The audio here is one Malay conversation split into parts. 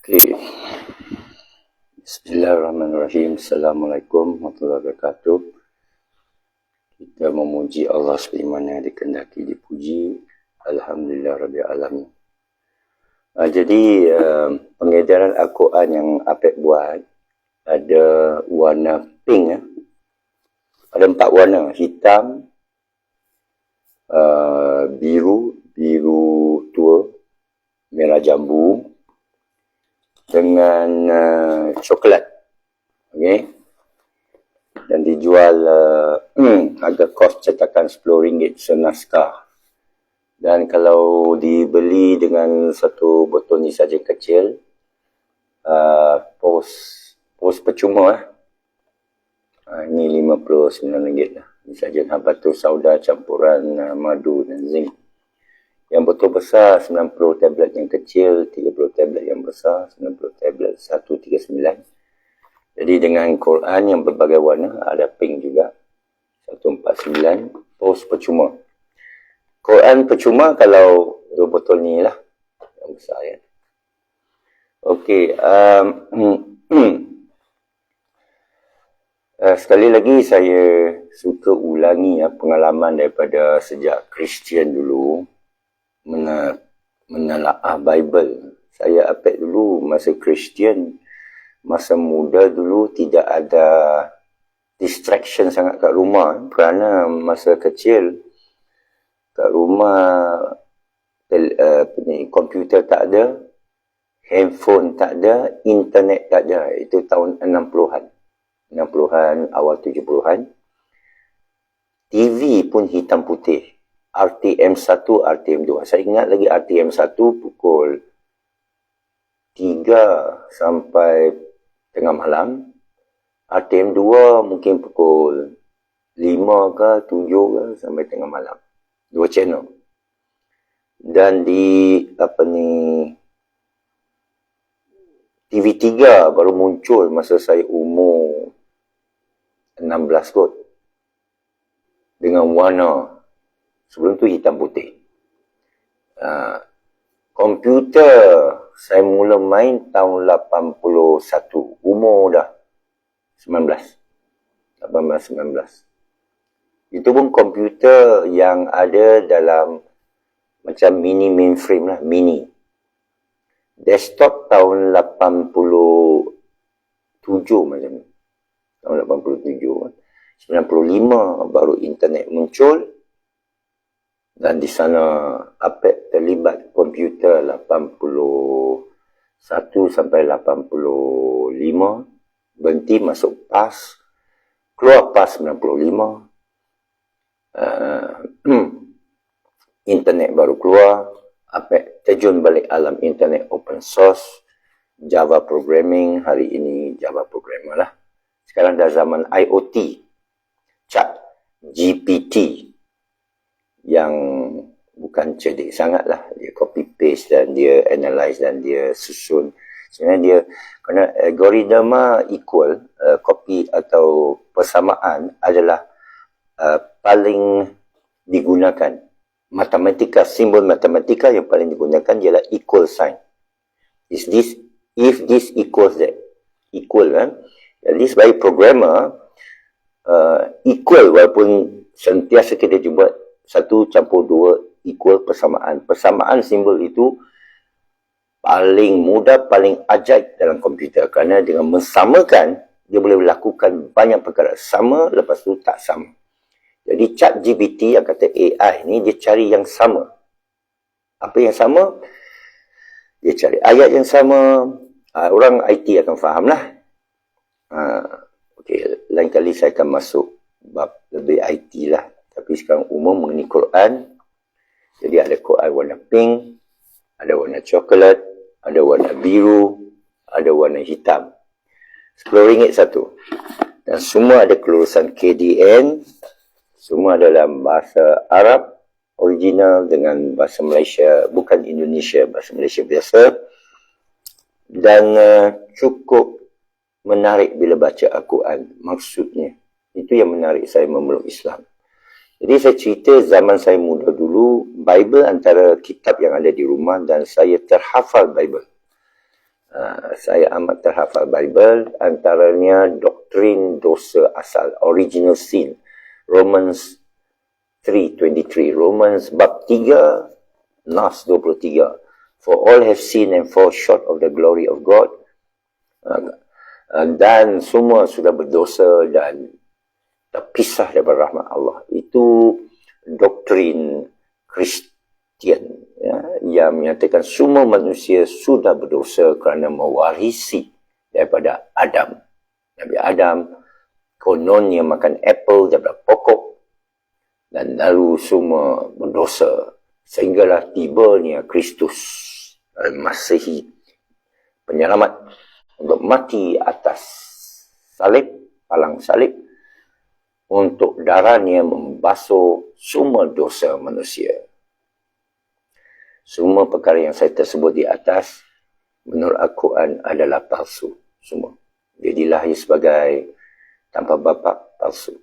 Okay. Bismillahirrahmanirrahim. Assalamualaikum warahmatullahi wabarakatuh. Kita memuji Allah sebagaimana dikehendaki dipuji. Alhamdulillah Rabbil Alamin. Jadi pengedaran Al-Quran yang Apek buat ada warna pink. Ada 4 warna. Hitam, biru tua, merah jambu, dengan coklat. Okey. Dan dijual harga kos cetakan RM10 senaskah. Dan kalau dibeli dengan satu botol ni saja kecil, pos percuma. Ini RM59 lah. Ini saja batu sauda campuran madu dan zinc. Yang botol besar 90 tablet, yang kecil 30 tablet, yang besar 90 tablet, 139. Jadi dengan Quran yang berbagai warna, ada pink juga 149, pos percuma. Quran percuma kalau 2 botol ni lah, yang besar ya. Okey, sekali lagi saya suka ulangi pengalaman daripada sejak Kristian dulu. Menelaah Bible. Saya Apek dulu masa Kristian, masa muda dulu tidak ada distraction sangat kat rumah, kerana masa kecil kat rumah komputer tak ada, handphone tak ada, internet tak ada. Itu tahun 60-an, awal 70-an. TV pun hitam putih. RTM1, RTM2. Saya ingat lagi RTM1 pukul 3 sampai tengah malam. RTM2 mungkin pukul 5 ke 7 ke sampai tengah malam. 2 channel. Dan di TV3 baru muncul masa saya umur 16 kot. Dengan warna. Sebelum tu hitam putih. Komputer saya mula main tahun 81. Umur dah 18-19. Itu pun komputer yang ada dalam macam mini mainframe lah. Mini. Desktop tahun 87 macam ni. Tahun 87. 95 baru internet muncul. Dan di sana Apek terlibat komputer 81 sampai 85. Berhenti masuk PAS. Keluar PAS 95. Internet baru keluar. Apek terjun balik alam internet open source. Java programming. Hari ini Java programmer lah. Sekarang dah zaman IoT. Chat GPT. Yang bukan cerdik sangat lah. Dia copy paste dan dia analyze dan dia susun. Sebenarnya dia, kerana algoritma equal, copy atau persamaan adalah paling digunakan. Matematika, simbol matematika yang paling digunakan ialah equal sign. If this equals that. Equal kan. Jadi sebagai programmer, equal walaupun sentiasa kita jumpa 1 campur 2 equal persamaan. Persamaan simbol itu paling mudah, paling ajaib dalam komputer. Kerana dengan mensamakan, dia boleh melakukan banyak perkara. Sama, lepas tu tak sama. Jadi Chat GPT yang kata AI ni, dia cari yang sama. Apa yang sama? Dia cari ayat yang sama. Orang IT akan faham lah. Okay, lain kali saya akan masuk bab lebih IT lah. Tapi sekarang umum mengenai Quran. Jadi ada Quran warna pink, ada warna coklat, ada warna biru, ada warna hitam. RM10 satu. Dan semua ada kelulusan KDN. Semua dalam bahasa Arab original dengan bahasa Malaysia, bukan Indonesia, bahasa Malaysia biasa. Dan cukup menarik bila baca Al-Quran. Maksudnya, itu yang menarik saya memeluk Islam. Jadi saya cerita zaman saya muda dulu, Bible antara kitab yang ada di rumah dan saya terhafal Bible. Saya amat terhafal Bible, antaranya doktrin dosa asal, original sin, Romans 3:23, Romans bab 3, Nas 23. For all have sinned and fall short of the glory of God. Dan semua sudah berdosa dan terpisah daripada rahmat Allah. Itu doktrin Kristian, ya, yang menyatakan semua manusia sudah berdosa kerana mewarisi daripada Adam. Nabi Adam kononnya makan apple daripada pokok dan lalu semua berdosa sehinggalah tibanya Kristus Al-Masihi penyelamat untuk mati atas salib, palang salib, untuk darahnya membasuh semua dosa manusia. Semua perkara yang saya tersebut di atas menurut Al-Quran adalah palsu semua. Dia dilahir sebagai tanpa bapa, palsu.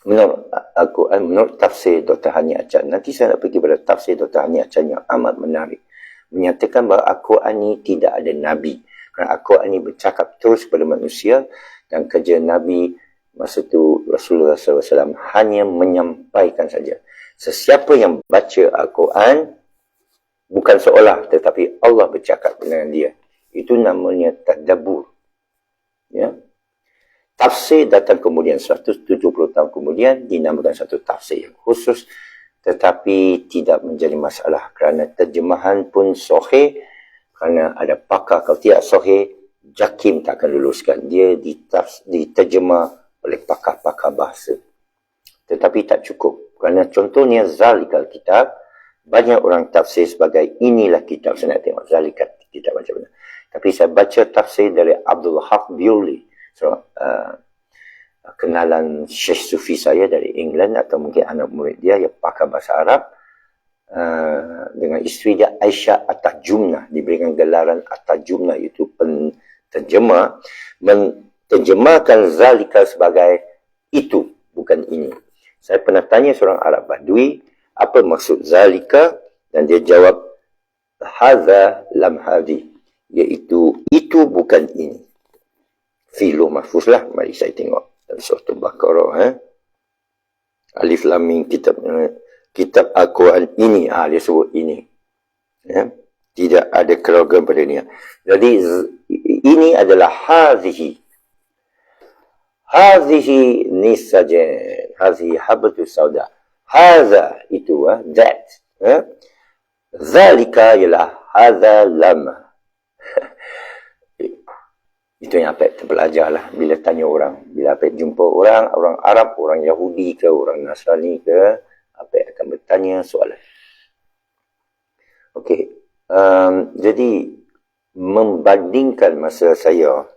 Menurut Al-Quran, menurut tafsir Dr. Hani Achan, nanti saya nak pergi pada tafsir Dr. Hani Achan yang amat menarik, menyatakan bahawa Al-Quran ini tidak ada Nabi. Kerana Al-Quran ini bercakap terus kepada manusia dan kerja Nabi masa itu Rasulullah SAW hanya menyampaikan saja. Sesiapa yang baca Al-Quran bukan seolah tetapi Allah bercakap dengan dia. Itu namanya tadabbur. Ya. Tafsir datang kemudian 170 tahun kemudian dinamakan satu tafsir yang khusus, tetapi tidak menjadi masalah kerana terjemahan pun sahih, kerana ada pakar. Kalau tidak sahih, JAKIM tak akan luluskan. Dia diterjemah oleh pakar-pakar bahasa. Tetapi tak cukup. Kerana contohnya Zalikal Kitab, banyak orang tafsir sebagai inilah kitab. Saya nak tengok Zalikal Kitab macam mana. Tapi saya baca tafsir dari Abdul Haq Biuli, kenalan Syekh Sufi saya dari England, atau mungkin anak murid dia yang pakar bahasa Arab, dengan isteri dia Aisyah At-Tajumnah, diberikan gelaran At-Tajumnah, itu penterjemah, menterjemahkan Zalika sebagai itu, bukan ini. Saya pernah tanya seorang Arab Badui, apa maksud Zalika? Dan dia jawab, Hadha lam hadi, iaitu itu bukan ini. Fi'lu mahfuz lah. Mari saya tengok dalam surah Al-Baqarah. Alif Lam Mim, kitab Al-Quran ini. Dia sebut ini. Ya? Tidak ada keraguan pada ini. Jadi ini adalah hazihi. Hazihi ni saja. Hazihi habatu sauda. Haza itu. That. Zalika ialah hadha lama. Itu yang Apek terbelajar lah bila tanya orang. Bila Apek jumpa orang Arab, orang Yahudi ke, orang Nasrani ke, Apek akan bertanya soalan. Okey. Jadi, membandingkan masa saya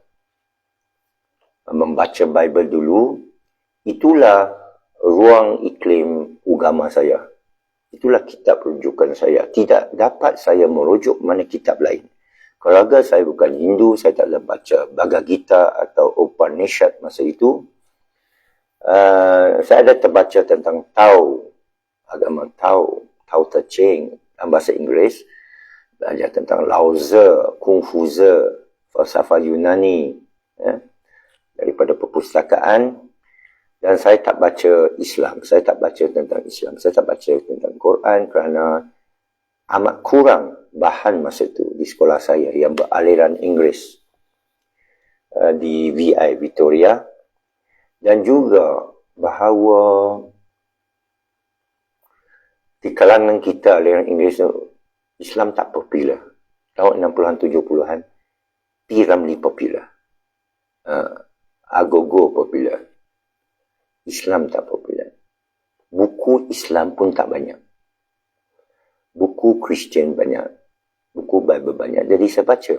membaca Bible dulu, itulah ruang iklim agama saya. Itulah kitab rujukan saya. Tidak dapat saya merujuk mana kitab lain. Kalau agak saya bukan Hindu, saya tak boleh baca Bhagavad Gita atau Upanishad masa itu. Saya ada terbaca tentang Tao, agama Tao Te Ching dalam bahasa Inggeris. Belajar tentang Lao Tzu, Kung Fu Tzu, falsafah Yunani, daripada perpustakaan. Dan saya tak baca Islam, saya tak baca tentang Islam, saya tak baca tentang Quran kerana amat kurang bahan masa itu di sekolah saya yang beraliran Inggeris di VI Victoria, dan juga bahawa di kalangan kita aliran Inggeris Islam tak popular. Tahun 60-an 70-an P. Ramlee popular, Agogo popular, Islam tak popular. Buku Islam pun tak banyak. Buku Kristian banyak. Buku Bible banyak. Jadi saya baca.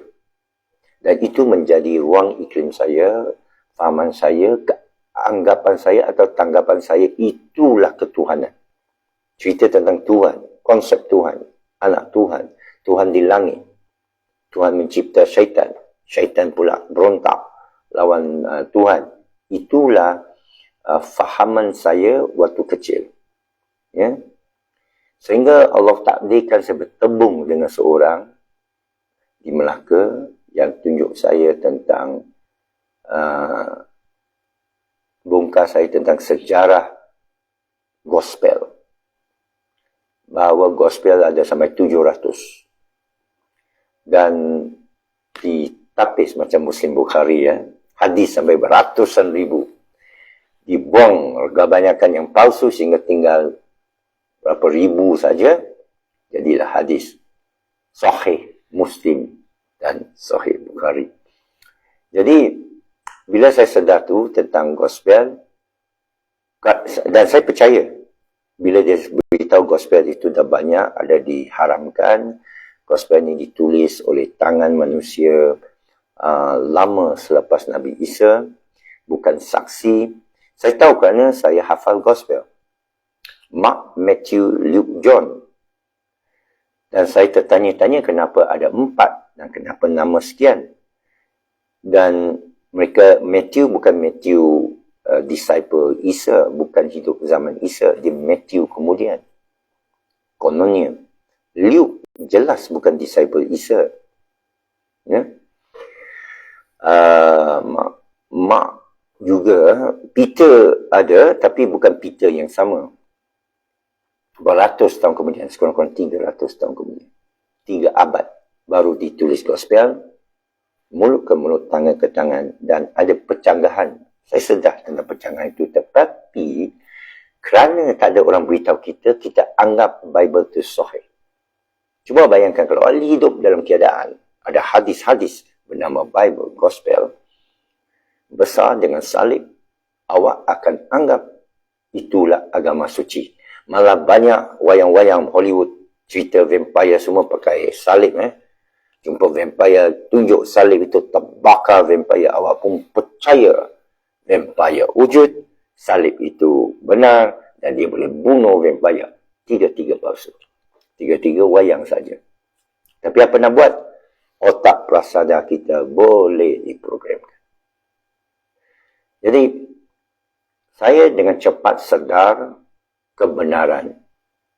Dan itu menjadi ruang iklim saya, fahaman saya, anggapan saya atau tanggapan saya, itulah ketuhanan. Cerita tentang Tuhan, konsep Tuhan, anak Tuhan, Tuhan di langit. Tuhan mencipta syaitan. Syaitan pula berontak lawan Tuhan. Itulah fahaman saya waktu kecil. Ya. Sehingga Allah takdirkan saya bertembung dengan seorang di Melaka yang tunjuk saya tentang bongkar saya tentang sejarah gospel. Bahawa gospel ada sampai 700. Dan ditapis macam Muslim Bukhari, hadis sampai beratusan ribu. Dibuang kebanyakan yang palsu sehingga tinggal berapa ribu saja. Jadilah hadis Sahih Muslim dan Sahih Bukhari. Jadi, bila saya sedar tu tentang gospel, dan saya percaya, bila dia beritahu gospel itu dah banyak, ada diharamkan, gospel ini ditulis oleh tangan manusia lama selepas Nabi Isa, bukan saksi. Saya tahu kerana saya hafal gospel. Mark, Matthew, Luke, John. Dan saya tertanya-tanya kenapa ada 4 dan kenapa nama sekian. Dan mereka, Matthew bukan Matthew disciple Isa, bukan hidup zaman Isa, dia Matthew kemudian. Kononnya. Luke jelas bukan disciple Isa. Ya. Mark juga, Peter ada, tapi bukan Peter yang sama. Beratus tahun kemudian, sekurang-kurang 300 tahun kemudian. 3 abad baru ditulis gospel, mulut ke mulut, tangan ke tangan, dan ada pencanggahan. Saya sedar tentang pencanggahan itu, tetapi kerana tak ada orang beritahu kita, kita anggap Bible itu sahih. Cuba bayangkan kalau orang hidup dalam keadaan ada hadis-hadis bernama Bible, Gospel, besar dengan salib, awak akan anggap itulah agama suci. Malah banyak wayang-wayang Hollywood, cerita vampire semua pakai salib. Jumpa vampire, tunjuk salib itu, terbakar vampire, awak pun percaya vampire wujud, salib itu benar, dan dia boleh bunuh vampire. Tiga-tiga palsu. Tiga-tiga wayang saja. Tapi apa nak buat? Otak prasada kita boleh diprogramkan. Jadi, saya dengan cepat sedar kebenaran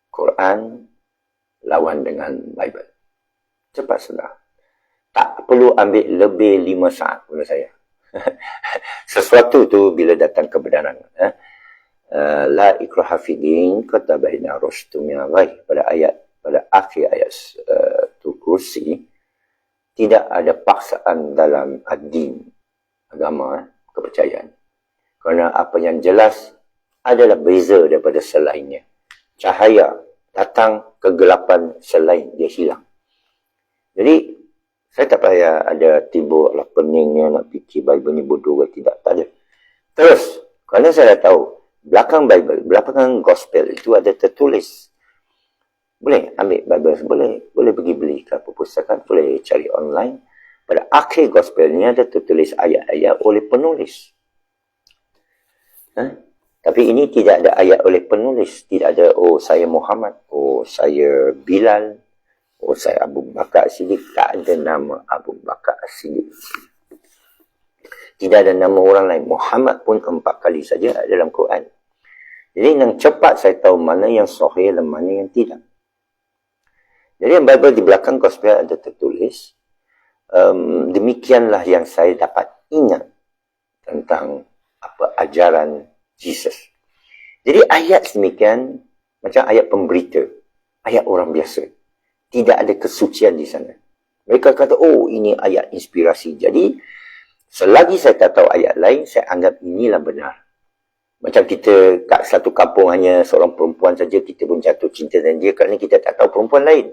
Quran lawan dengan Bible. Cepat sedar. Tak perlu ambil lebih 5 saat pada saya. Sesuatu tu bila datang kebenaran. La ikraha fi din, qad tabayyana rusydu minal ghayy. Pada akhir ayat tu kursi, tidak ada paksaan dalam ad-din, agama, kepercayaan. Kerana apa yang jelas adalah beza daripada selainnya. Cahaya datang, kegelapan selain dia hilang. Jadi, saya tak payah ada timbul lah peningnya nak fikir Bible ni bodoh ke tidak. Tak ada. Terus, kerana saya dah tahu, belakang Bible, belakang Gospel itu ada tertulis. Boleh ambil Bible, boleh pergi beli kat perpustakaan, boleh cari online. Pada akhir Gospel ni ada tertulis ayat-ayat oleh penulis. Tapi ini tidak ada ayat oleh penulis. Tidak ada, oh saya Muhammad, oh saya Bilal, oh saya Abu Bakar As-Siddiq. Tak ada nama Abu Bakar As-Siddiq. Tidak ada nama orang lain. Muhammad pun 4 kali saja dalam Quran. Jadi dengan cepat saya tahu mana yang sahih dan mana yang tidak. Jadi yang Bible di belakang Gospel ada tertulis, demikianlah yang saya dapat ingat tentang apa ajaran Jesus. Jadi ayat sedemikian macam ayat pemberita, ayat orang biasa. Tidak ada kesucian di sana. Mereka kata, oh ini ayat inspirasi. Jadi selagi saya tak tahu ayat lain, saya anggap inilah benar. Macam kita kat satu kampung hanya seorang perempuan saja, kita pun jatuh cinta dengan dia kerana kita tak tahu perempuan lain.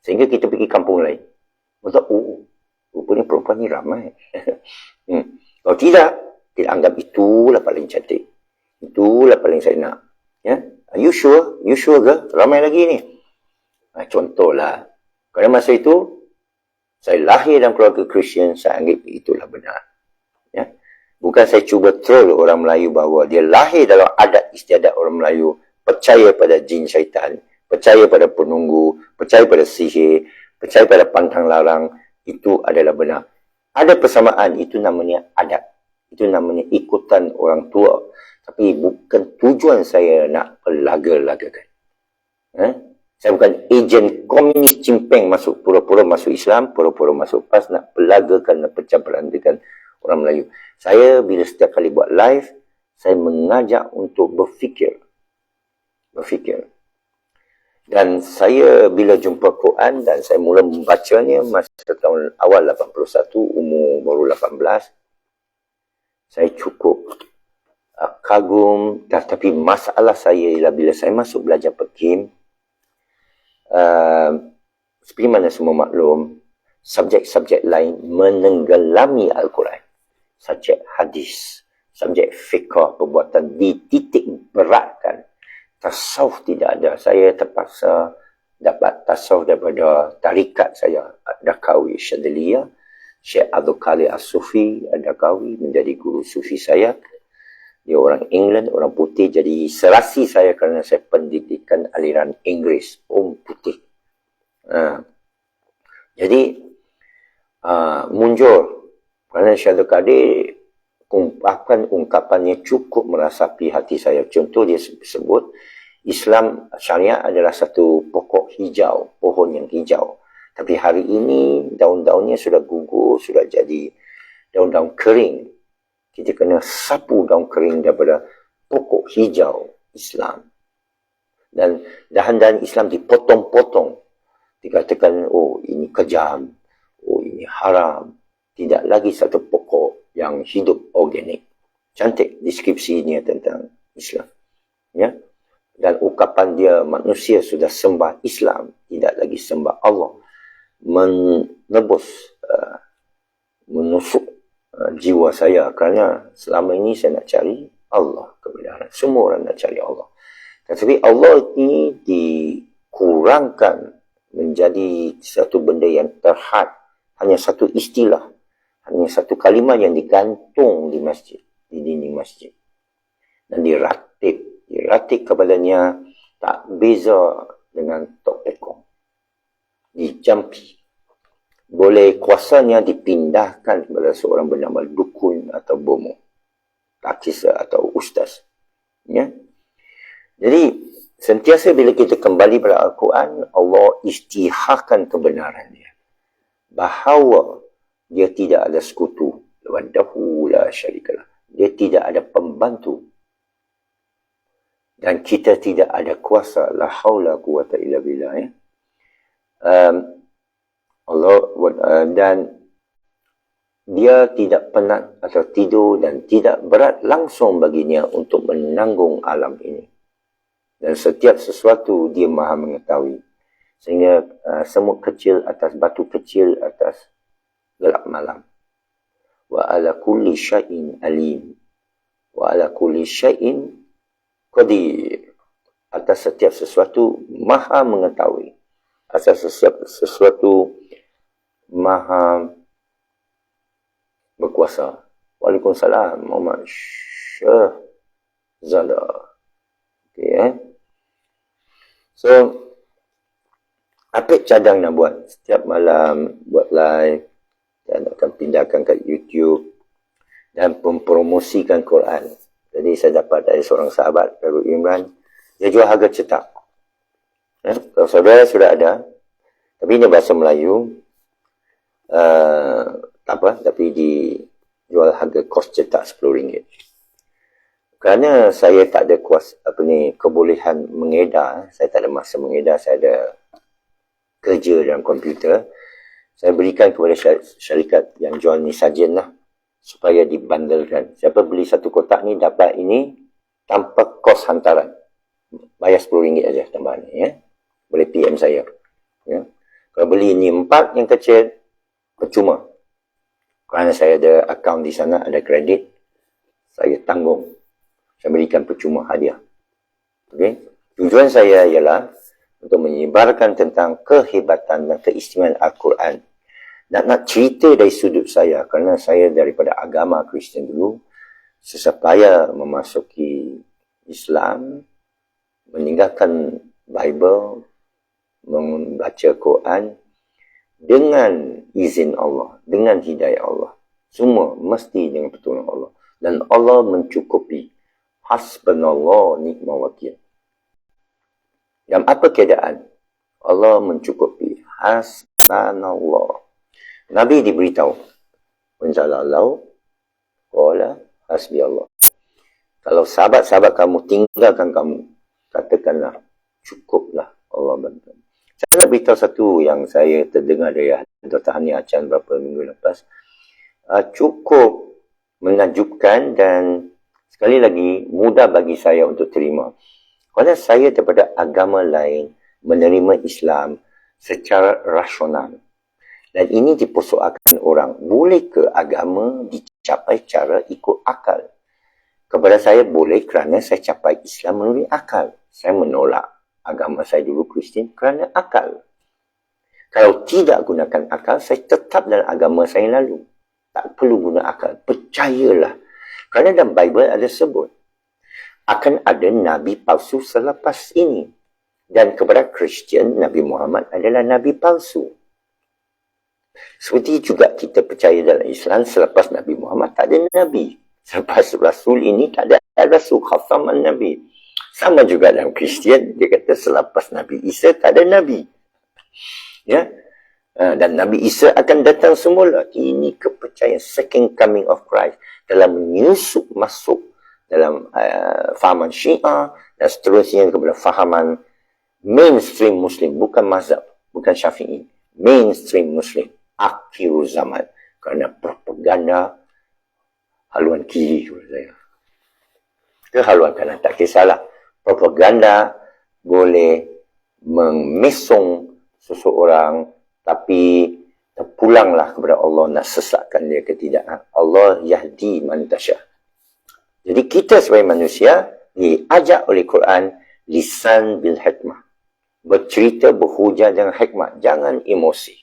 Sehingga kita pergi kampung lain. Maksud, oh, rupanya perempuan ni ramai. Kalau tidak, kita anggap itulah paling cantik. Itulah paling saya nak. Ya? Are you sure? You sure ke? Ramai lagi ni. Contohlah. Kerana masa itu, saya lahir dalam keluarga Kristian, saya anggap itulah benar. Ya? Bukan saya cuba troll orang Melayu bahawa dia lahir dalam adat istiadat orang Melayu, percaya pada jin syaitan, percaya pada penunggu, percaya pada sihir, percaya pada pantang larang, itu adalah benar. Ada persamaan, itu namanya adat. Itu namanya ikutan orang tua. Tapi bukan tujuan saya nak berlaga-lagakan. Saya bukan ejen komunis cimpeng masuk pura-pura masuk Islam, pura-pura masuk PAS, nak pelagakan, nak pecah berandakan orang Melayu. Saya bila setiap kali buat live, saya mengajak untuk berfikir. Dan saya bila jumpa Quran dan saya mula membacanya masa tahun awal 81, umur baru 18, saya cukup kagum. Tapi masalah saya ialah bila saya masuk belajar pekim, seperti mana semua maklum, subjek-subjek lain menenggelami Al-Quran. Subjek hadis, subjek fiqh, perbuatan dititik beratkan. Tasawuf tidak ada. Saya terpaksa dapat tasawuf daripada tarikat saya, Dakawi Syadiliyah. Syekh Abdul Qadir As-Sufi Dakawi menjadi guru sufi saya. Dia orang England, orang putih, jadi serasi saya kerana saya pendidikan aliran Inggeris, putih. Jadi, munjur. Kerana Syekh Abdul Qadir, ungkapannya cukup merasapi hati saya. Contoh dia sebut, Islam syariat adalah satu pokok hijau, pohon yang hijau. Tapi hari ini, daun-daunnya sudah gugur, sudah jadi daun-daun kering. Kita kena sapu daun kering daripada pokok hijau Islam. Dan dahan-dahan Islam dipotong-potong. Dikatakan, oh ini kejam, oh ini haram. Tidak lagi satu pokok yang hidup organik. Cantik deskripsinya tentang Islam. Ya. Dan ungkapan dia, manusia sudah sembah Islam, tidak lagi sembah Allah. Menusuk jiwa saya kerana selama ini saya nak cari Allah kebenaran. Semua orang nak cari Allah. Tetapi Allah ini dikurangkan menjadi satu benda yang terhad. Hanya satu istilah. Hanya satu kalimah yang digantung di masjid. Di dinding masjid. Dan diratib. Diratib kepadanya tak beza dengan tok tekong. Dijampi. Boleh kuasanya dipindahkan kepada seorang bernama dukun atau bomo, takisa atau ustaz. Ya. Jadi, sentiasa bila kita kembali pada Al-Quran, Allah istiharkan kebenaran dia. Bahawa dia tidak ada sekutu. Wahdahu la syarikalah. Dia tidak ada pembantu. Dan kita tidak ada kuasa. La haula quwata illa billah. Ya. Allah dan dia tidak penat atau tidur dan tidak berat langsung baginya untuk menanggung alam ini. Dan setiap sesuatu dia maha mengetahui. Sehingga semut kecil atas batu kecil atas gelap malam. Wa ala kulli syai'in alim. Wa ala kulli syai'in qadir. Atas setiap sesuatu maha mengetahui. Atas setiap sesuatu maha berkuasa. Waalaikumsalam Muhammad Syahzada. Okay, So, Apik cadang nak buat setiap malam, buat live dan akan pindahkan ke YouTube dan mempromosikan Quran. Jadi saya dapat dari seorang sahabat, Darul Imran, dia jual harga cetak. Kalau saudara sudah ada, tapi ini bahasa Melayu, tak apa, tapi dijual harga kos cetak RM10. Kerana saya tak ada kebolehan mengedar, saya tak ada masa mengedar, saya ada kerja dalam komputer, saya berikan kepada syarikat yang jual ni sajen lah, supaya dibandalkan. Siapa beli satu kotak ni, dapat ini tanpa kos hantaran. Bayar RM10 aja tambahan ni, ya. Boleh PM saya. Ya. Kalau beli ni 4 yang kecil, percuma. Kerana saya ada akaun di sana, ada kredit, saya tanggung. Saya berikan percuma hadiah. Okay? Tujuan saya ialah untuk menyebarkan tentang kehebatan dan keistimewaan Al-Quran. Nak cerita dari sudut saya, kerana saya daripada agama Kristian dulu, sesapaya memasuki Islam, meninggalkan Bible, membaca Quran, dengan izin Allah, dengan hidayah Allah. Semua mesti dengan pertolongan Allah. Dan Allah mencukupi. Hasbunallah ni'mal wakil. Dalam apa keadaan? Allah mencukupi. Hasbunallah. Nabi diberitahu. Menzalallahu. Qala hasbi Allah. Kalau sahabat-sahabat kamu tinggalkan kamu, katakanlah, cukuplah Allah bantu. Saya nak beritahu satu yang saya terdengar dari Dr. Hani Achan beberapa minggu lepas. Cukup menakjubkan dan sekali lagi mudah bagi saya untuk terima. Kerana saya daripada agama lain menerima Islam secara rasional. Dan ini dipersoalkan orang. Boleh ke agama dicapai cara ikut akal? Kepada saya boleh kerana saya capai Islam melalui akal. Saya menolak agama saya dulu Kristian kerana akal. Kalau tidak gunakan akal, saya tetap dalam agama saya lalu. Tak perlu guna akal. Percayalah. Kerana dalam Bible ada sebut. Akan ada Nabi palsu selepas ini. Dan kepada Kristian, Nabi Muhammad adalah Nabi palsu. Seperti juga kita percaya dalam Islam, selepas Nabi Muhammad tak ada Nabi. Selepas Rasul ini tak ada Rasul khataman Nabi. Sama juga dalam Kristian, dia kata selepas Nabi Isa tak ada Nabi. Ya, dan Nabi Isa akan datang semula. Ini kepercayaan second coming of Christ. Dalam menyusup masuk dalam fahaman Syiah dan seterusnya kepada fahaman mainstream Muslim. Bukan mazhab, bukan Syafi'i. Mainstream Muslim. Akhir zaman. Kerana propaganda haluan kiri kepada saya. Ke haluan kanan, tak kisahlah. Propaganda boleh memesong seseorang, tapi terpulanglah kepada Allah nak sesatkan dia ke tidak. Allah yahdi man tasya. Jadi kita sebagai manusia diajak oleh Quran lisan bil hikmah. Bercerita, berhujah dengan hikmah. Jangan emosi.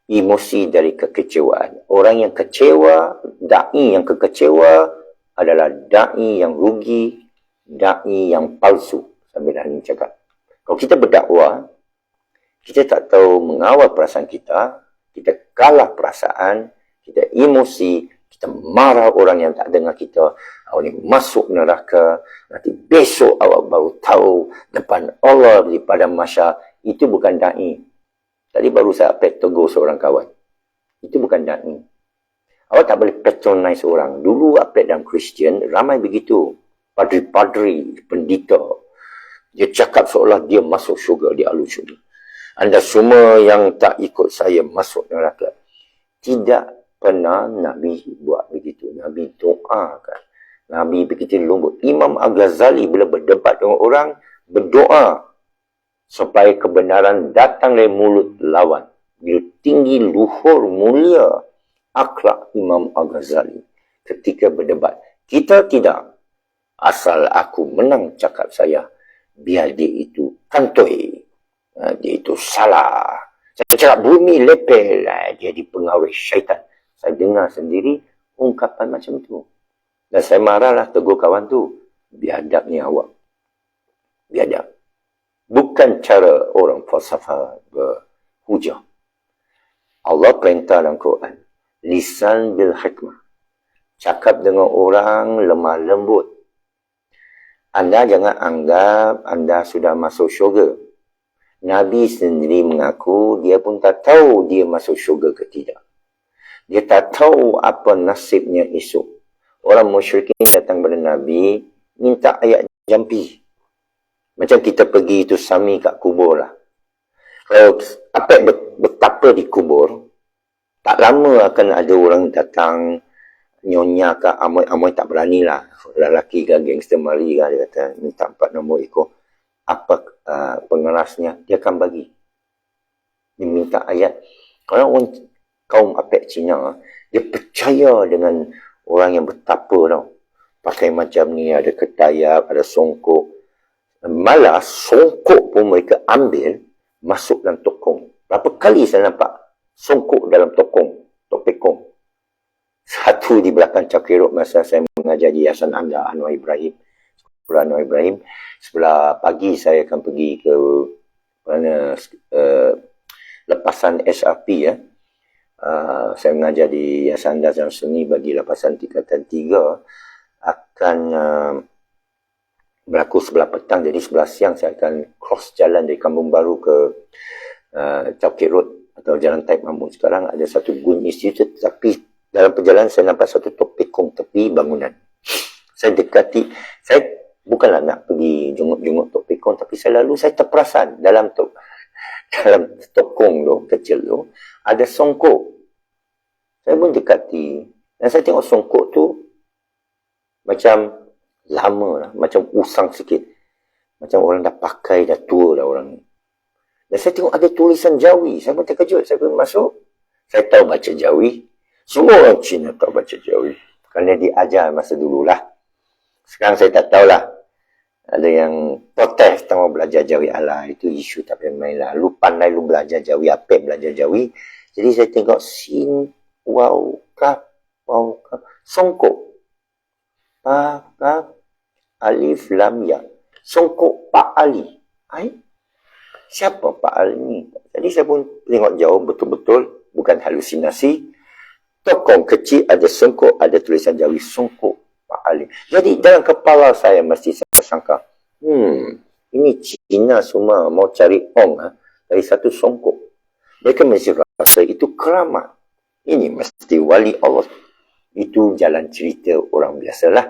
Emosi dari kekecewaan. Orang yang kecewa, da'i yang kekecewa adalah da'i yang rugi, da'i yang palsu. Sambil dah ni cakap. Kalau kita berdakwah, kita tak tahu mengawal perasaan kita, kita kalah perasaan, kita emosi, kita marah orang yang tak dengar kita, awak ni masuk neraka, nanti besok awak baru tahu depan Allah di padang mahsyar. Itu bukan da'i. Tadi baru saya tegur seorang kawan. Itu bukan da'i. Awak tak boleh patronize orang. Dulu apek dalam Kristian, ramai begitu. Padri-padri, pendeta. Dia cakap seolah dia masuk syurga, dia ahli syurga. Anda semua yang tak ikut saya masuk neraka. Tidak pernah Nabi buat begitu. Nabi doakan. Nabi begitu lembut. Imam Al-Ghazali bila berdebat dengan orang, berdoa supaya kebenaran datang dari mulut lawan. Bila tinggi, luhur, mulia akhlak Imam Al-Ghazali ketika berdebat. Kita tidak. Asal aku menang cakap saya, biar dia itu kantoi. Dia itu salah. Saya cakap bumi lepel, dia dipengaruhi syaitan. Saya dengar sendiri ungkapan macam tu. Dan saya marahlah tegur kawan tu. Biadabnya awak. Biadab. Bukan cara orang falsafah berhujah. Allah perintah dalam Quran. Lisan bil hikmah. Cakap dengan orang lemah lembut. Anda jangan anggap anda sudah masuk syurga. Nabi sendiri mengaku dia pun tak tahu dia masuk syurga ke tidak. Dia tak tahu apa nasibnya esok. Orang musyrikin datang kepada Nabi minta ayat jampi. Macam kita pergi itu sami kat kubur lah. Kalau apa betapa di kubur, tak lama akan ada orang datang nyonya ke amoy tak berani lah. Lelaki ke gangster mari kan, dia kata minta 4 nombor ekor. Apa pengerasnya, dia akan bagi. Dia minta ayat. Kalau orang kaum apek Cina, dia percaya dengan orang yang betapa tau. Pakai macam ni, ada ketayap, ada songkok. Malah songkok pun mereka ambil, masuk dalam tokong. Berapa kali saya nampak songkok dalam tokong, topekong. Satu di belakang Cakirok masa saya mengajar di Yayasan Anda, Anwar Ibrahim. Sekolah Anwar Ibrahim. Sebelah pagi saya akan pergi ke mana lepasan SRP ya. Saya mengajar di Yayasan Anda Seni bagi lepasan tingkatan 3 akan berlaku sebelah petang, jadi sebelah siang saya akan cross jalan dari Kampung Baru ke Chowkit Road atau Jalan Taib Mahmud. Sekarang ada satu Gun Institute, tapi dalam perjalanan saya nampak satu topikong tepi bangunan. Saya dekati, saya bukanlah nak pergi jenguk-jenguk topikong, tapi saya terperasan dalam tokong tu, kecil tu, ada songkok. Saya pun dekati, dan saya tengok songkok tu macam lama lah, macam usang sikit. Macam orang dah pakai, dah tua dah orang ni. Dan saya tengok ada tulisan Jawi. Saya pun terkejut. Saya pun masuk. Saya tahu baca Jawi. Semua orang Cina tahu baca Jawi. Kerana diajar masa dululah. Sekarang saya tak tahulah. Ada yang protes tengok belajar Jawi. Alah, itu isu tak main lah. Lu pandai lu belajar Jawi. Apek belajar Jawi. Jadi saya tengok sin, waw, kaf, songkok. Kaf, alif, lam, ya. Songkok Pak Ali. Siapa Pak Ali ni? Jadi saya pun tengok jauh betul-betul. Bukan halusinasi. Tokong kecil ada songkok, ada tulisan Jawi. Songkok Pak Ali. Jadi dalam kepala saya mesti saya sangka, ini Cina semua mau cari ong dari satu songkok. Mereka mesti rasa itu keramat. Ini mesti wali Allah. Itu jalan cerita orang biasalah.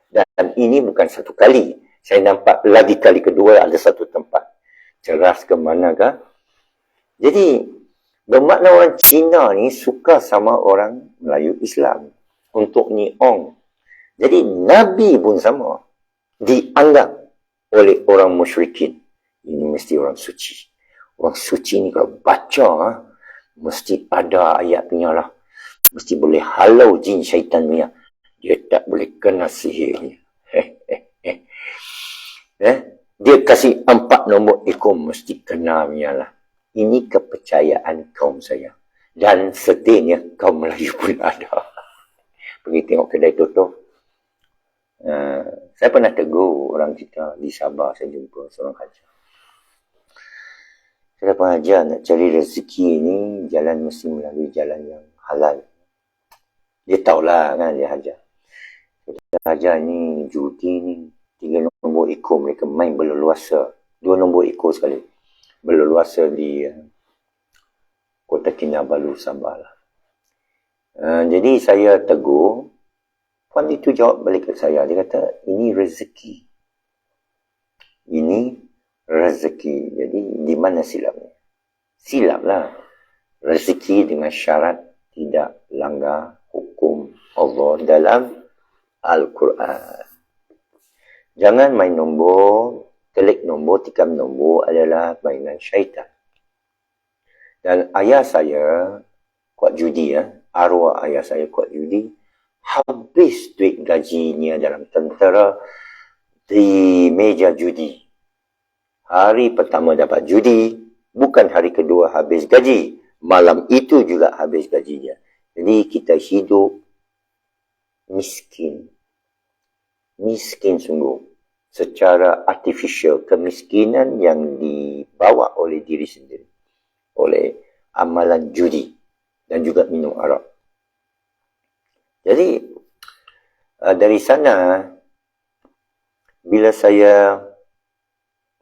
Dan ini bukan satu kali. Saya nampak lagi kali kedua ada satu tempat. Ceras ke manakah? Jadi, bermakna orang Cina ni suka sama orang Melayu Islam. Untuk ni ong. Jadi, Nabi pun sama. Dianggap oleh orang musyrikin. Ini mesti orang suci. Orang suci ni kalau baca, mesti ada ayatnya lah. Mesti boleh halau jin syaitan punya. Dia tak boleh kena sihirnya. Dia kasih 4 nombor ekor mesti kena punya lah. Ini kepercayaan kaum saya. Dan sedihnya kaum Melayu pun ada. Pergi tengok kedai tutup. Saya pernah tegur orang kita di Sabah. Saya jumpa seorang hajar. Saya pernah ajar nak cari rezeki ni, jalan mesti melalui jalan yang halal. Dia tahulah kan, dia hajar. Dia hajar ni, judi ni, 3 nombor ekor mereka main berleluasa. 2 nombor ekor sekali. Berleluasa di Kota Kinabalu, Sabah lah. Jadi saya tegur. Puan itu jawab balik ke saya. Dia kata, ini rezeki. Ini rezeki. Jadi, di mana silapnya? Silap lah. Rezeki dengan syarat tidak langgar hukum Allah dalam Al-Quran. Jangan main nombor, telik nombor, tikam nombor adalah mainan syaitan. Dan ayah saya kuat judi, arwah ayah saya kuat judi, habis duit gajinya dalam tentera di meja judi. Hari pertama dapat judi, bukan hari kedua habis gaji. Malam itu juga habis gajinya. Jadi kita hidup miskin. Miskin sungguh. Secara artificial, kemiskinan yang dibawa oleh diri sendiri. Oleh amalan judi dan juga minum arak. Jadi, dari sana, bila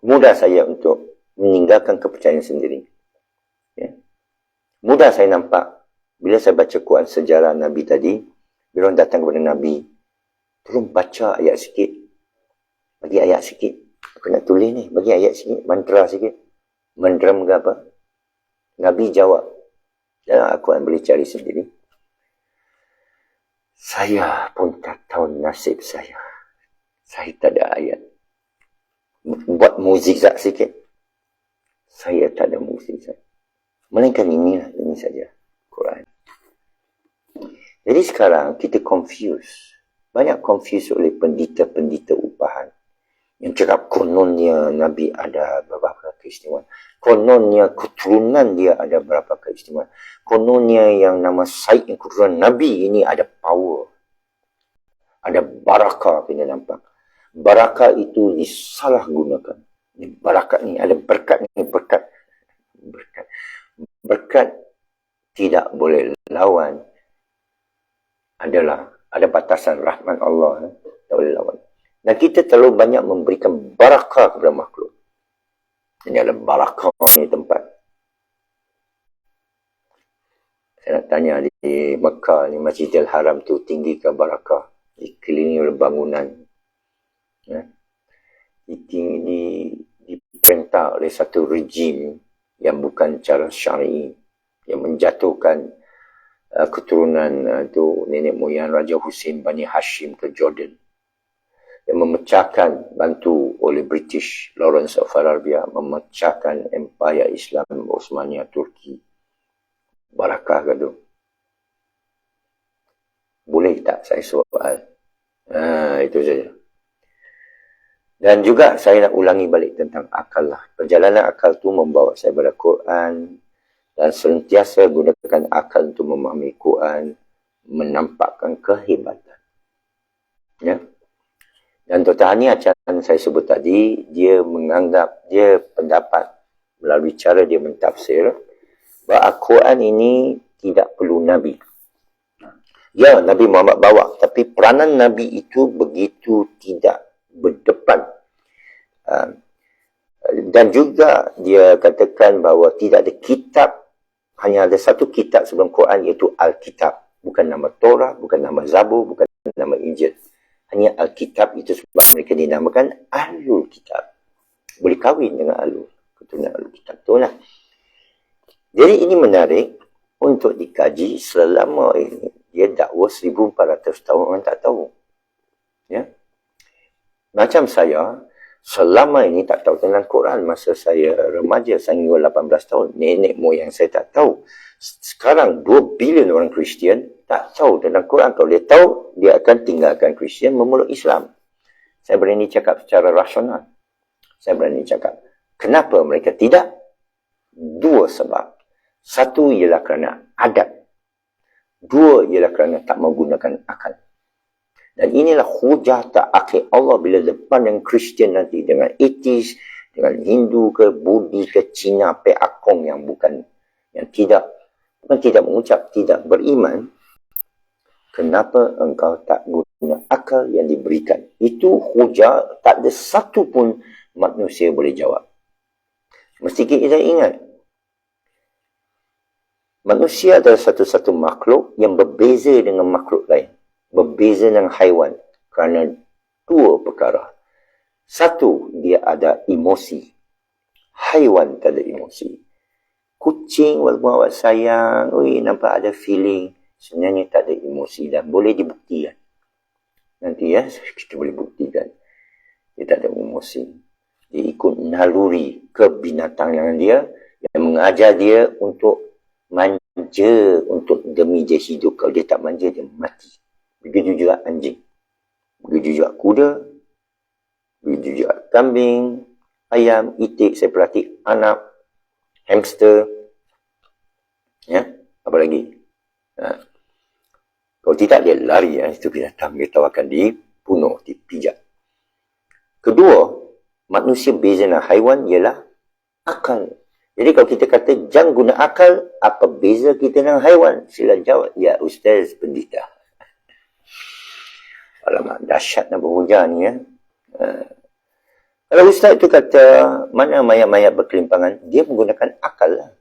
mudah saya untuk meninggalkan kepercayaan sendiri. Ya. Mudah saya nampak, bila saya baca Quran sejarah Nabi tadi, bila orang datang kepada Nabi, tolong baca ayat sikit. Bagi ayat sikit. Aku nak tulis ni, bagi ayat sikit, mantra sikit. Mendram ke apa? Nabi jawab, dalam Al-Quran boleh cari sendiri. Saya pun tak tahu nasib saya. Saya tak ada ayat. Buat mukjizat sikit. Saya tak ada mukjizat. Melainkan inilah, ini saja Quran. Jadi sekarang kita confuse. Banyak confuse oleh pendeta-pendeta upahan. Yang cakap kononnya Nabi ada beberapa keistimewaan. Kononnya keturunan dia ada berapa keistimewaan. Kononnya yang nama Said yang keturunan Nabi ini ada power. Ada barakah, kita nampak. Barakah itu disalahgunakan. Barakah ni ada berkat ni, berkat. Berkat tidak boleh lawan. Ada batasan rahmat Allah. Tak boleh lawan. Dan kita terlalu banyak memberikan barakah kepada makhluk. Ini ada barakah ni tempat. Saya nak tanya di Mekah ni, Masjidil Haram tu tinggi ke barakah? Dikelilingi oleh bangunan. Ya. Diperintah oleh satu rejim yang bukan cara syar'i, yang menjatuhkan keturunan tu nenek moyang Raja Hussein Bani Hashim ke Jordan, yang memecahkan, bantu oleh British Lawrence of Arabia, memecahkan Empire Islam Osmania Turki. Barakah ke tu? Boleh tak saya soal? Itu saja. Dan juga saya nak ulangi balik tentang akal lah. Perjalanan akal tu membawa saya pada Quran, dan sentiasa gunakan akal untuk memahami Quran, menampakkan kehebatan. Ya. Dan Dr. Hani Acan saya sebut tadi, dia menganggap, dia pendapat melalui cara dia mentafsir, bahawa Al-Quran ini tidak perlu Nabi. Ya, Nabi Muhammad bawa, tapi peranan Nabi itu begitu tidak berdepan. Dan juga dia katakan bahawa tidak ada kitab, hanya ada satu kitab sebelum Quran, iaitu Al-Kitab. Bukan nama Torah, bukan nama Zabur, bukan nama Injil. Hanya Al-Kitab, itu sebab mereka dinamakan Ahlul Kitab. Boleh kahwin dengan Ahlul. Keturunan Ahlul Kitab tu lah. Jadi ini menarik untuk dikaji. Selama ini dia dakwa 1400 tahun orang tak tahu. Ya. Macam saya, selama ini tak tahu tentang Quran. Masa saya remaja, saya 18 tahun, nenek moyang saya tak tahu. Sekarang 2 bilion orang Kristian tak tahu tentang Quran. Kalau dia tahu, dia akan tinggalkan Kristian, memeluk Islam. Saya berani cakap secara rasional. Saya berani cakap, kenapa mereka tidak? 2 sebab. 1 ialah kerana adat. 2 ialah kerana tak menggunakan akal. Dan inilah hujah tak akhir Allah bila depan dengan Kristian nanti, dengan ateis, dengan Hindu ke, Budi ke, Cina, Akong yang bukan, yang tidak, bukan tidak mengucap, tidak beriman. Kenapa engkau tak guna akal yang diberikan? Itu hujah, tak ada satu pun manusia boleh jawab. Mesti kita ingat, manusia adalah satu-satu makhluk yang berbeza dengan makhluk lain. Berbeza dengan haiwan. Kerana 2 perkara. 1, dia ada emosi. Haiwan tak ada emosi. Kucing walaupun awak sayang, nampak ada feeling. Sebenarnya tak ada emosi dan boleh dibuktikan. Nanti ya, kita boleh buktikan. Dia tak ada emosi. Dia ikut naluri kebinatangan dia yang mengajar dia untuk manja, untuk demi dia hidup. Kalau dia tak manja, dia mati. Begitu juga anjing. Begitu juga kuda. Begitu juga kambing, ayam, itik, saya perhati anak, hamster. Ya, apa lagi? Kalau tidak, dia lari. Itu binatang. Dia tahu akan dibunuh, dipijak. Kedua, manusia beza dengan haiwan ialah akal. Jadi kalau kita kata jangan guna akal, apa beza kita dengan haiwan? Sila jawab, ya Ustaz Pendeta. Alamak, dahsyat nak berhujah ni ya. Kalau Ustaz itu kata, mana mayat-mayat berkelimpangan, dia menggunakan akal lah.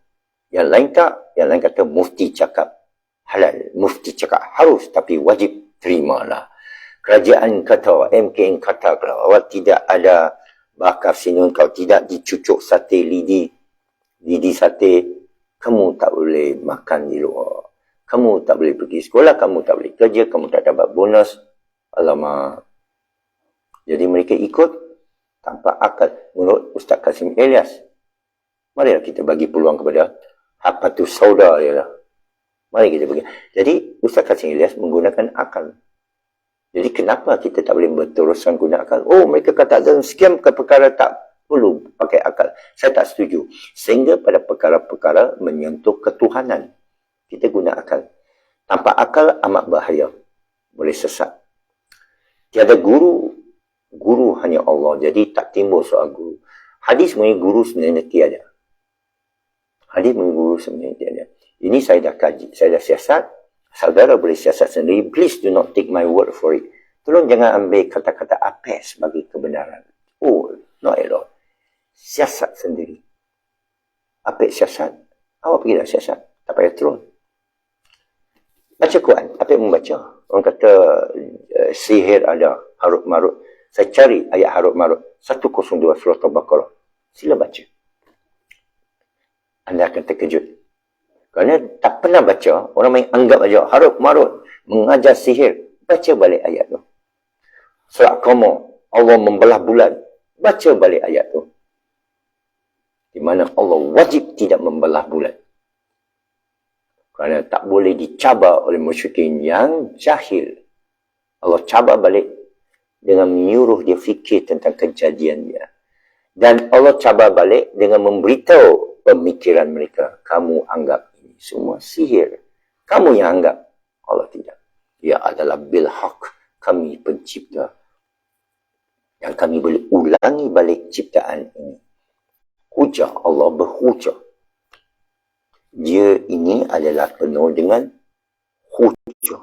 Yang lain tak, yang lain kata mufti cakap halal, mufti cakap harus, tapi wajib terimalah. Kerajaan kata, MKN kata, kalau awak tidak ada bakar sinun, kalau tidak dicucuk sate lidi sate, kamu tak boleh makan di luar. Kamu tak boleh pergi sekolah, kamu tak boleh kerja, kamu tak dapat bonus. Alamak. Jadi mereka ikut tanpa akal. Menurut Ustaz Kasim Ilyas. Marilah kita bagi peluang kepada Hapatus Sauda dia lah. Mari kita bagi. Jadi Ustaz Kasim Ilyas menggunakan akal. Jadi kenapa kita tak boleh berterusan guna akal? Oh, mereka kata dalam sekian perkara tak perlu pakai akal. Saya tak setuju. Sehingga pada perkara-perkara menyentuh ketuhanan, kita guna akal. Tanpa akal amat bahaya. Boleh sesat. Tiada guru. Guru hanya Allah. Jadi tak timbul soal guru. Hadis mengenai guru sebenarnya tiada. Hadis mengenai guru sebenarnya tiada. Ini saya dah kaji. Saya dah siasat. Saudara boleh siasat sendiri. Please do not take my word for it. Tolong jangan ambil kata-kata apek sebagai kebenaran. Oh, no elok. Siasat sendiri. Apek siasat. Awak pergilah siasat. Tak payah turun. Baca Quran. Apek membaca. Orang kata sihir ada. Harut marut. Saya cari ayat harut marut. 102 surah Al-Baqarah. Sila baca. Anda akan terkejut. Kerana tak pernah baca. Orang main anggap aja. Harut marut. Mengajar sihir. Baca balik ayat tu. Surah Qamar. Allah membelah bulan. Baca balik ayat tu. Di mana Allah wajib tidak membelah bulan. Kerana tak boleh dicabar oleh musyrikin yang jahil. Allah cabar balik dengan menyuruh dia fikir tentang kejadian dia. Dan Allah cabar balik dengan memberitahu pemikiran mereka. Kamu anggap ini semua sihir. Kamu yang anggap. Allah tidak. Ia adalah bilhaq. Kami pencipta. Yang kami boleh ulangi balik ciptaan ini. Hujah. Allah berhujah. Dia ini adalah penuh dengan hujah.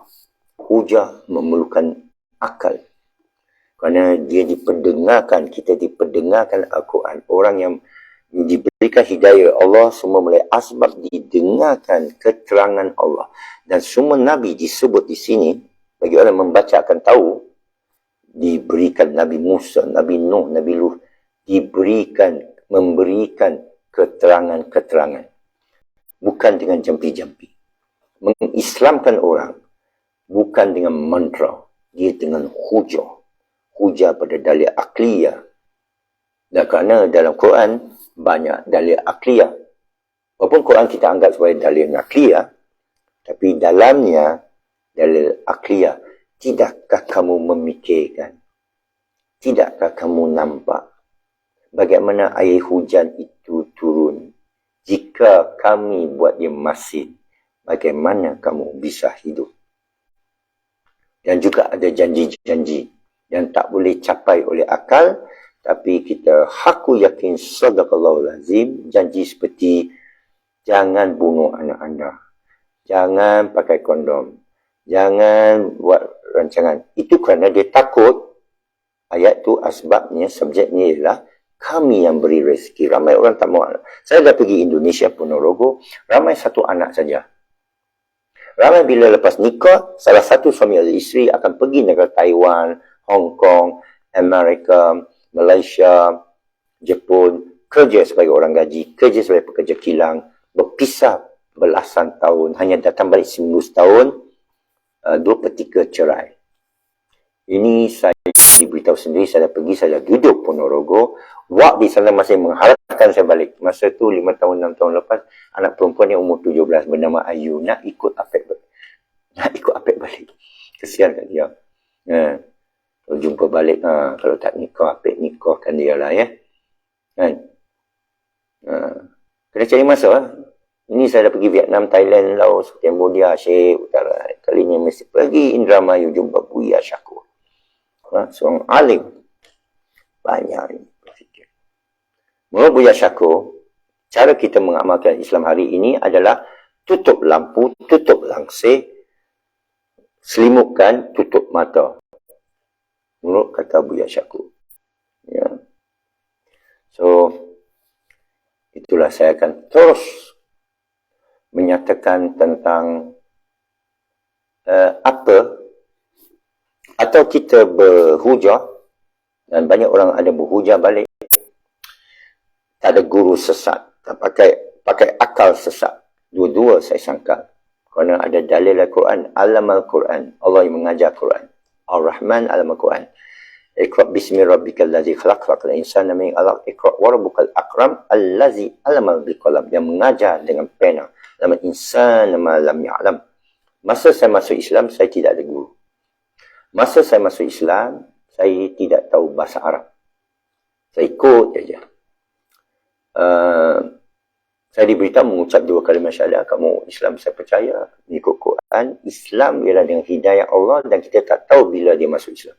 Hujah memerlukan akal. Kerana dia diperdengarkan, kita diperdengarkan Al-Quran. Orang yang diberikan hidayah Allah, semua mulai asbab didengarkan keterangan Allah. Dan semua Nabi disebut di sini, bagi orang yang membaca akan tahu, diberikan Nabi Musa, Nabi Nuh, Nabi Lut, memberikan keterangan-keterangan. Bukan dengan jampi-jampi. Mengislamkan orang, bukan dengan mantra. Dia dengan hujah. Hujah pada dalil akliyah. Dan kerana dalam Quran, banyak dalil akliyah. Walaupun Quran kita anggap sebagai dalil akliyah, tapi dalamnya dalil akliyah. Tidakkah kamu memikirkan? Tidakkah kamu nampak bagaimana air hujan itu turun? Jika kami buat dia masin, bagaimana kamu bisa hidup? Dan juga ada janji-janji yang tak boleh capai oleh akal, tapi kita haku yakin sadaqallahu lazim, janji seperti jangan bunuh anak anda, jangan pakai kondom, jangan buat rancangan. Itu kerana dia takut. Ayat tu asbabnya, subjeknya ialah kami yang beri rezeki. Ramai orang tak mau anak. Saya dah pergi Indonesia, Ponorogo, ramai satu anak saja. Ramai bila lepas nikah, salah satu suami atau isteri akan pergi negara Taiwan, Hong Kong, Amerika, Malaysia, Jepun, kerja sebagai orang gaji, kerja sebagai pekerja kilang, berpisah belasan tahun, hanya datang balik seminggu setahun, 2/3 cerai. Ini saya diberitahu sendiri, saya dah pergi, saya dah duduk Ponorogo, wak di sana masih mengharapkan saya balik. Masa tu 5 tahun, 6 tahun lepas, anak perempuan yang umur 17 bernama Ayu, nak ikut Apek balik. Kesian kat dia. Kalau jumpa balik, kalau tak nikah, Apek nikahkan dia lah ya. Kan? Kena cari masa. Ini saya dah pergi Vietnam, Thailand, Laos, Cambodia, Aceh Utara. Kali ini mesti pergi Indramayu jumpa Buya Syakur. Seorang alim. Banyak ini berfikir. Menurut Buya Syakur, cara kita mengamalkan Islam hari ini adalah tutup lampu, tutup langsir, selimutkan, tutup mata. Menurut kata Buya Syakur. Ya. So, itulah saya akan terus menyatakan tentang apa atau kita berhujah, dan banyak orang ada berhujah balik, tak ada guru sesat, tak pakai akal sesat. Dua-dua saya sangka. Kerana ada dalil Al-Quran, alam Al-Quran, Allah yang mengajar Quran. Ar-Rahman alam Al-Quran. Iqra' bismi rabbikal ladzi khalaq, khalaqal insana min 'alaq, iqra' wa rabbukal akram allazi 'allama bil qalam, yang mengajar dengan pena. Lam insana ma lam ya'lam. Masa saya masuk Islam, saya tidak ada guru. Masa saya masuk Islam, saya tidak tahu bahasa Arab. Saya ikut saja. Saya diberitahu mengucap 2 kalimah syahadat, kamu Islam, saya percaya, ikut Quran. Islam ialah dengan hidayah Allah, dan kita tak tahu bila dia masuk Islam.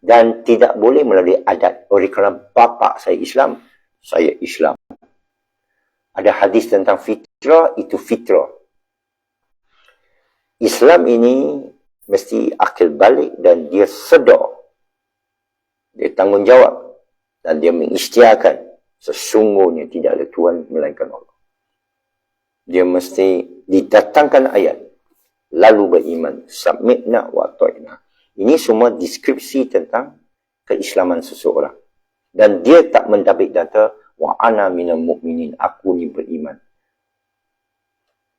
Dan tidak boleh melalui adat. Oleh kerana bapa saya Islam, saya Islam. Ada hadis tentang fitrah, itu fitrah. Islam ini mesti akil balik dan dia sedar. Dia tanggungjawab dan dia mengisytiharkan sesungguhnya tidak ada Tuhan melainkan Allah. Dia mesti didatangkan ayat lalu beriman, submitna wa ta'ina. Ini semua deskripsi tentang keislaman seseorang. Dan dia tak mendabik data wa ana minal mu'minin, aku ni beriman.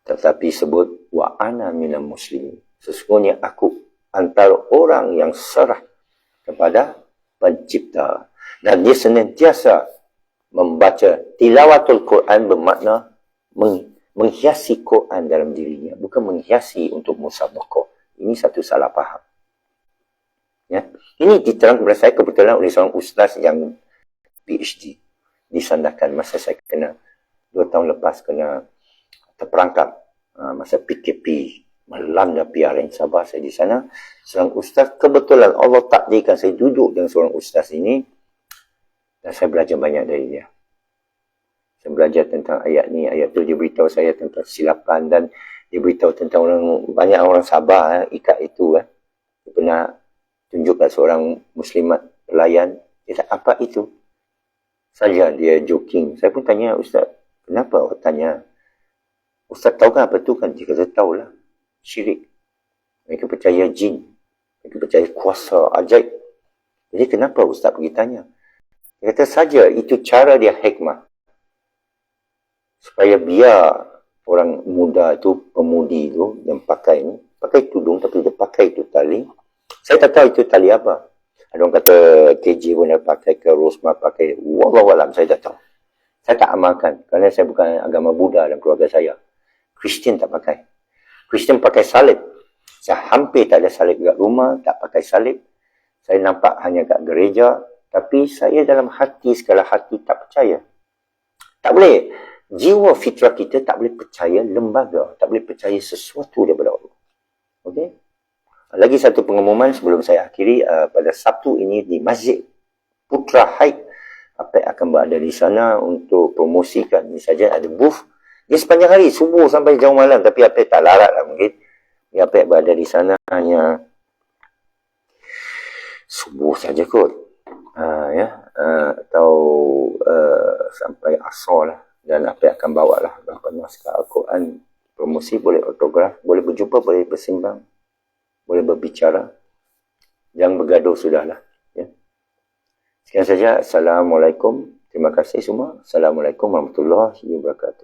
Tetapi sebut wa ana minal muslimin, sesungguhnya aku antara orang yang serah kepada pencipta. Dan dia senantiasa membaca tilawatul Quran, bermakna menghiasi Quran dalam dirinya, bukan menghiasi untuk musabaqah. Ini satu salah faham. Ya. Ini diterangkan kepada saya kebetulan oleh seorang ustaz yang PhD disandarkan masa saya kena 2 tahun lepas kena terperangkap masa PKP melanda PRN Sabah. Saya di sana seorang ustaz, kebetulan Allah takdirkan saya duduk dengan seorang ustaz ini dan saya belajar banyak dari dia. Saya belajar tentang ayat ni, ayat tu. Dia beritahu saya tentang silapan dan dia beritahu tentang banyak orang Sabah ikat itu. Dia pernah tunjuk kat seorang muslimat pelayan. Dia kata, apa itu? Saja dia joking. Saya pun tanya, ustaz, kenapa awak tanya? Ustaz tahu kan apa tu kan? Dia kata, tahulah. Syirik. Mereka percaya jin. Mereka percaya kuasa ajaib. Jadi kenapa ustaz pergi tanya? Dia kata, saja itu cara dia hikmah. Supaya biar orang muda tu, pemudi tu yang pakai ni, pakai tudung tapi dia pakai tu tali. Saya tak tahu itu tali apa. Ada orang kata KJ pun dia pakai, ke Rosmah pakai. Wallahualam, saya tak tahu. Saya tak amalkan kerana saya bukan agama Buddha dan keluarga saya. Kristian tak pakai. Kristian pakai salib. Saya hampir tak ada salib kat rumah, tak pakai salib. Saya nampak hanya kat gereja. Tapi saya dalam hati, segala hati tak percaya. Tak boleh. Jiwa fitrah kita tak boleh percaya lembaga. Tak boleh percaya sesuatu daripada Allah. Okey? Lagi satu pengumuman sebelum saya akhiri. Pada Sabtu ini di Masjid Putra Haid, Apek akan berada di sana untuk promosikan. Ini saja ada booth. Dia sepanjang hari, subuh sampai jauh malam. Tapi Apek tak larat lah mungkin. Apek berada di sana hanya subuh saja kot. Atau sampai asar lah. Dan Apek akan bawa lah berapa naskah Al-Quran. Promosi, boleh autograf, boleh berjumpa, boleh bersimbang, boleh berbicara. Jangan bergaduh sudahlah. Ya. Sekian saja. Assalamualaikum. Terima kasih semua. Assalamualaikum warahmatullahi wabarakatuh.